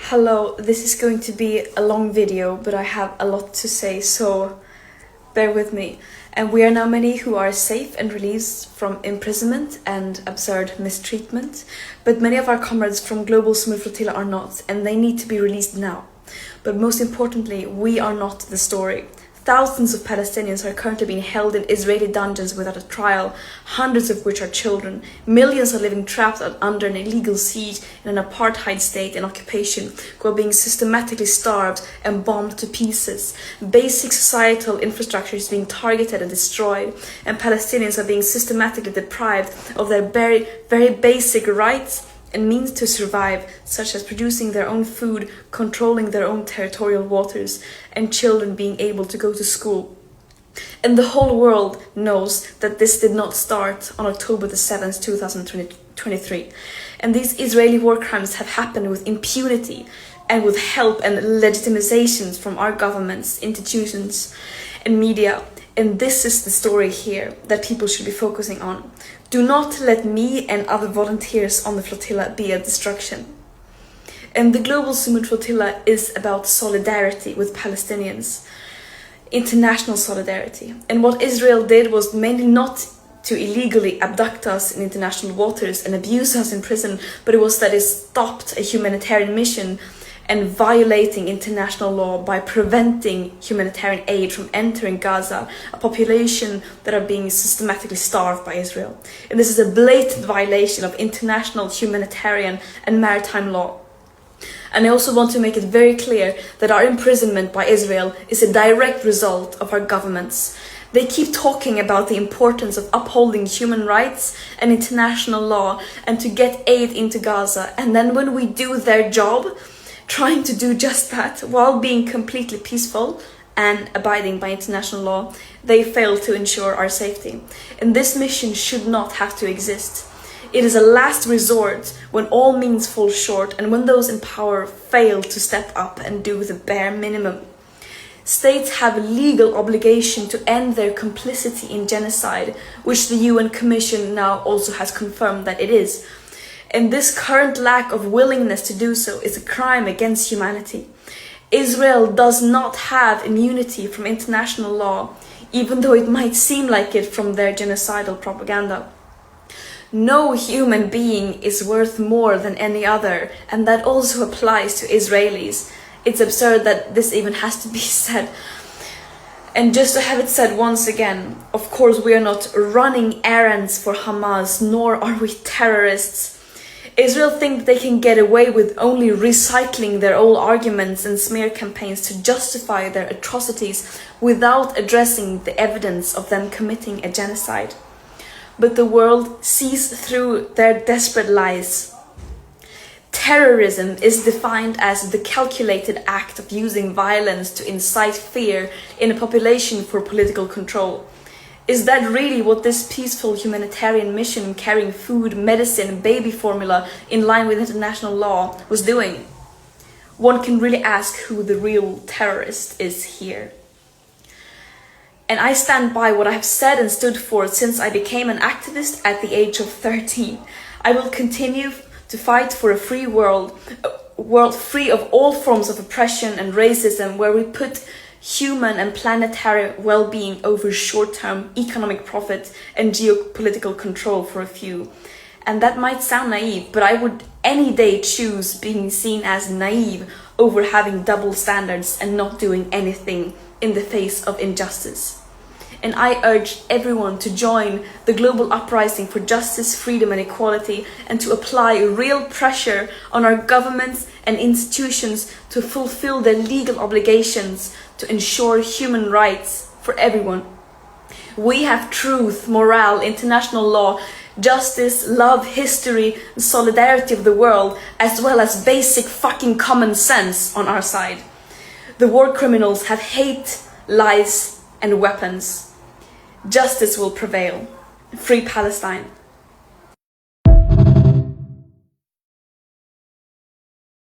Hello, this is going to be a long video, but I have a lot to say, so bear with me. And we are now many who are safe and released from imprisonment and absurd mistreatment, but many of our comrades from Global Summit Flotilla are not, and they need to be released now. But most importantly, we are not the story. Thousands of Palestinians are currently being held in Israeli dungeons without a trial, hundreds of which are children. Millions are living trapped under an illegal siege in an apartheid state and occupation, who are being systematically starved and bombed to pieces. Basic societal infrastructure is being targeted and destroyed, and Palestinians are being systematically deprived of their very basic rights and means to survive, such as producing their own food, controlling their own territorial waters, and children being able to go to school. And the whole world knows that this did not start on October the 7th, 2023. And these Israeli war crimes have happened with impunity and with help and legitimizations from our governments, institutions, and media. And this is the story here that people should be focusing on. Do not let me and other volunteers on the flotilla be a distraction. And the Global Summit Flotilla is about solidarity with Palestinians, international solidarity. And what Israel did was mainly not to illegally abduct us in international waters and abuse us in prison, but it was that it stopped a humanitarian mission and violating international law by preventing humanitarian aid from entering Gaza, a population that are being systematically starved by Israel. And this is a blatant violation of international humanitarian and maritime law. And I also want to make it very clear that our imprisonment by Israel is a direct result of our governments. They keep talking about the importance of upholding human rights and international law and to get aid into Gaza. And then when we do their job, trying to do just that while being completely peaceful and abiding by international law, they fail to ensure our safety. And this mission should not have to exist. It is a last resort when all means fall short and when those in power fail to step up and do the bare minimum. States have a legal obligation to end their complicity in genocide, which the UN Commission now also has confirmed that it is. And this current lack of willingness to do so is a crime against humanity. Israel does not have immunity from international law, even though it might seem like it from their genocidal propaganda. No human being is worth more than any other, and that also applies to Israelis. It's absurd that this even has to be said. And just to have it said once again, of course we are not running errands for Hamas, nor are we terrorists. Israel think they can get away with only recycling their old arguments and smear campaigns to justify their atrocities without addressing the evidence of them committing a genocide. But the world sees through their desperate lies. Terrorism is defined as the calculated act of using violence to incite fear in a population for political control. Is that really what this peaceful humanitarian mission carrying food, medicine, baby formula in line with international law was doing? One can really ask who the real terrorist is here. And I stand by what I have said and stood for since I became an activist at the age of 13. I will continue to fight for a free world, a world free of all forms of oppression and racism, where we put human and planetary well-being over short-term economic profit and geopolitical control for a few. And that might sound naive, but I would any day choose being seen as naive over having double standards and not doing anything in the face of injustice. And I urge everyone to join the global uprising for justice, freedom and equality, and to apply real pressure on our governments and institutions to fulfill their legal obligations to ensure human rights for everyone. We have truth, morale, international law, justice, love, history, and solidarity of the world, as well as basic fucking common sense on our side. The war criminals have hate, lies, and weapons. Justice will prevail. Free Palestine.